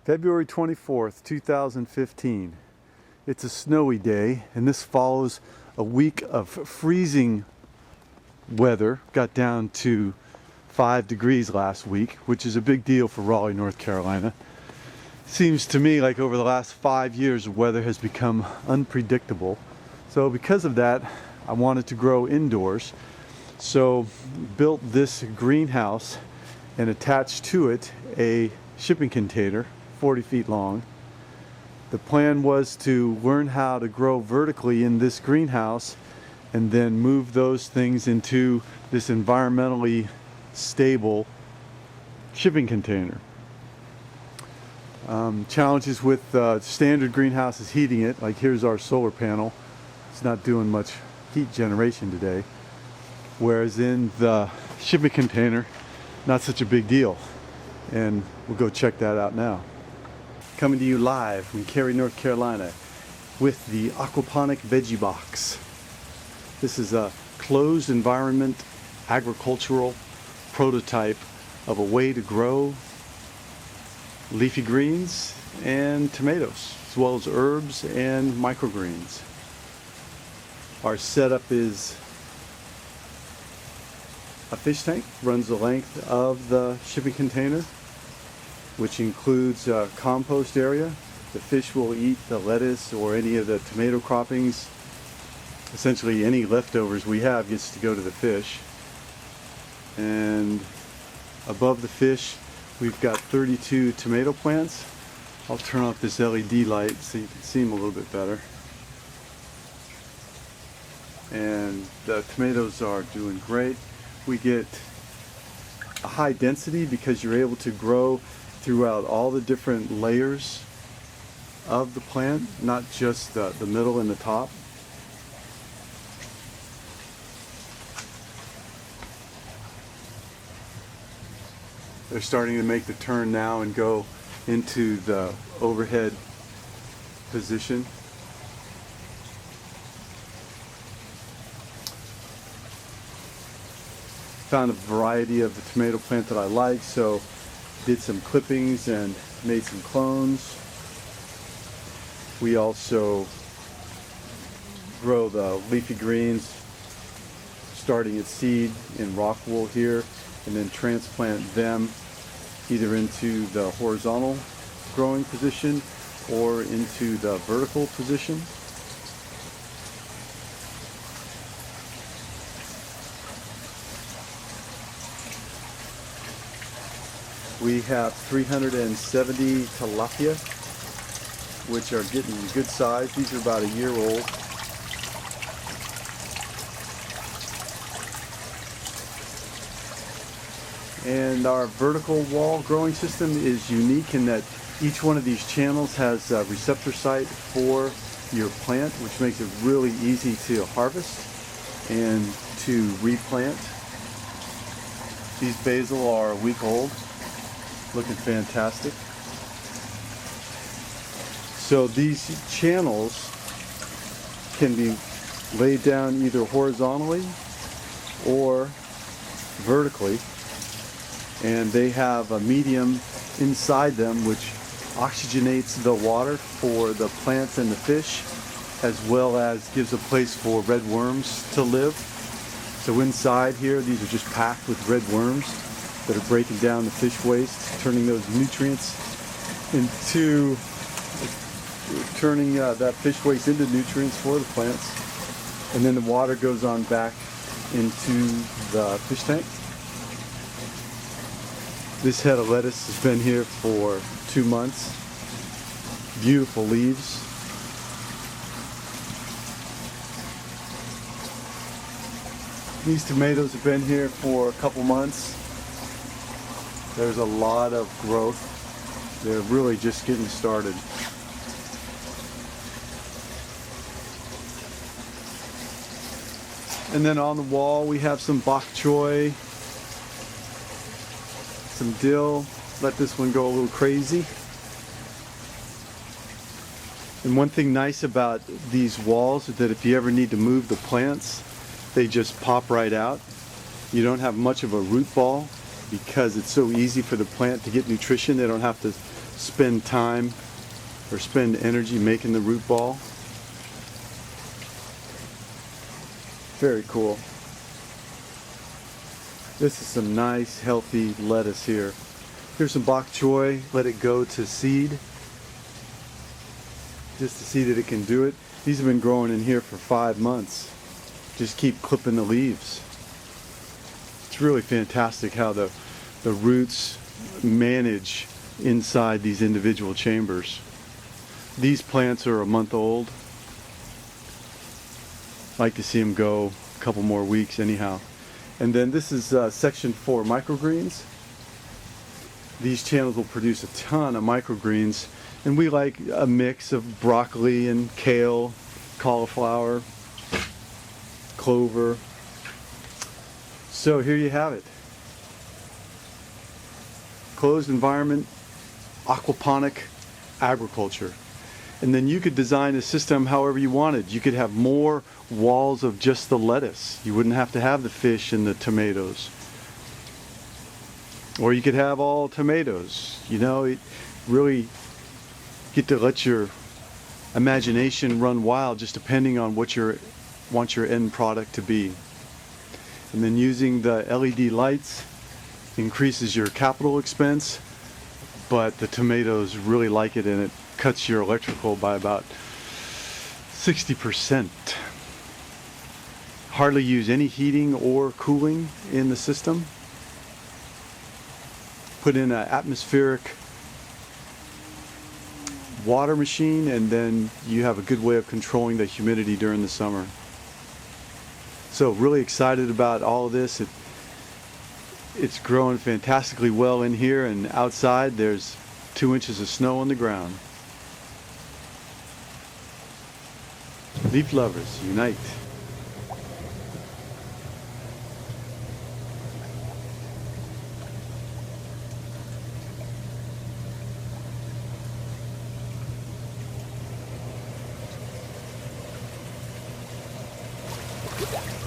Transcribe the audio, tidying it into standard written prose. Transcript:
February 24th, 2015. It's a snowy day, and this follows a week of freezing weather. Got down to 5 degrees last week, which is a big deal for Raleigh, North Carolina. Seems to me like over the last 5 years, the weather has become unpredictable. So because of that, I wanted to grow indoors. So built this greenhouse and attached to it a shipping container 40 feet long. The plan was to learn how to grow vertically in this greenhouse and then move those things into this environmentally stable shipping container. Challenges with standard greenhouses heating it, like here's our solar panel. It's not doing much heat generation today. Whereas in the shipping container, not such a big deal. And we'll go check that out now. Coming to you live from Cary, North Carolina with the Aquaponic Veggie Box. This is a closed environment agricultural prototype of a way to grow leafy greens and tomatoes, as well as herbs and microgreens. Our setup is a fish tank, runs the length of the shipping container, which includes a compost area. The fish will eat the lettuce or any of the tomato croppings. Essentially any leftovers we have gets to go to the fish. And above the fish we've got 32 tomato plants. I'll turn off this LED light so you can see them a little bit better. And the tomatoes are doing great. We get a high density because you're able to grow throughout all the different layers of the plant, not just the middle and the top. They're starting to make the turn now and go into the overhead position. Found a variety of the tomato plant that I like, so did some clippings and made some clones. We also grow the leafy greens starting at seed in rock wool here, and then transplant them either into the horizontal growing position or into the vertical position. We have 370 tilapia, which are getting good size. These are about a year old. And our vertical wall growing system is unique in that each one of these channels has a receptor site for your plant, which makes it really easy to harvest and to replant. These basil are a week old. Looking fantastic. So these channels can be laid down either horizontally or vertically, and they have a medium inside them which oxygenates the water for the plants and the fish, as well as gives a place for red worms to live. So inside here, these are just packed with red worms that are breaking down the fish waste, turning those nutrients into, that fish waste into nutrients for the plants. And then the water goes on back into the fish tank. This head of lettuce has been here for 2 months. Beautiful leaves. These tomatoes have been here for a couple months. There's a lot of growth. They're really just getting started. And then on the wall we have some bok choy, some dill. Let this one go a little crazy. And one thing nice about these walls is that if you ever need to move the plants, they just pop right out. You don't have much of a root ball because it's so easy for the plant to get nutrition. They don't have to spend time or spend energy making the root ball. Very cool. This is some nice healthy lettuce here. Here's some bok choy, let it go to seed just to see that it can do it. These have been growing in here for 5 months. Just keep clipping the leaves. It's really fantastic how the roots manage inside these individual chambers. These plants are a month old. I like to see them go a couple more weeks anyhow. And then this is section 4 microgreens. These channels will produce a ton of microgreens, and we like a mix of broccoli and kale, cauliflower, clover. So here you have it. Closed environment, aquaponic agriculture. And then you could design a system however you wanted. You could have more walls of just the lettuce. You wouldn't have to have the fish and the tomatoes. Or you could have all tomatoes. You know, it really get to let your imagination run wild, just depending on what you want your end product to be. And then using the LED lights increases your capital expense, but the tomatoes really like it, and it cuts your electrical by about 60%. Hardly use any heating or cooling in the system. Put in an atmospheric water machine, and then you have a good way of controlling the humidity during the summer. So really excited about all of this. It's growing fantastically well in here, and outside there's 2 inches of snow on the ground. Leaf lovers, unite. Yeah.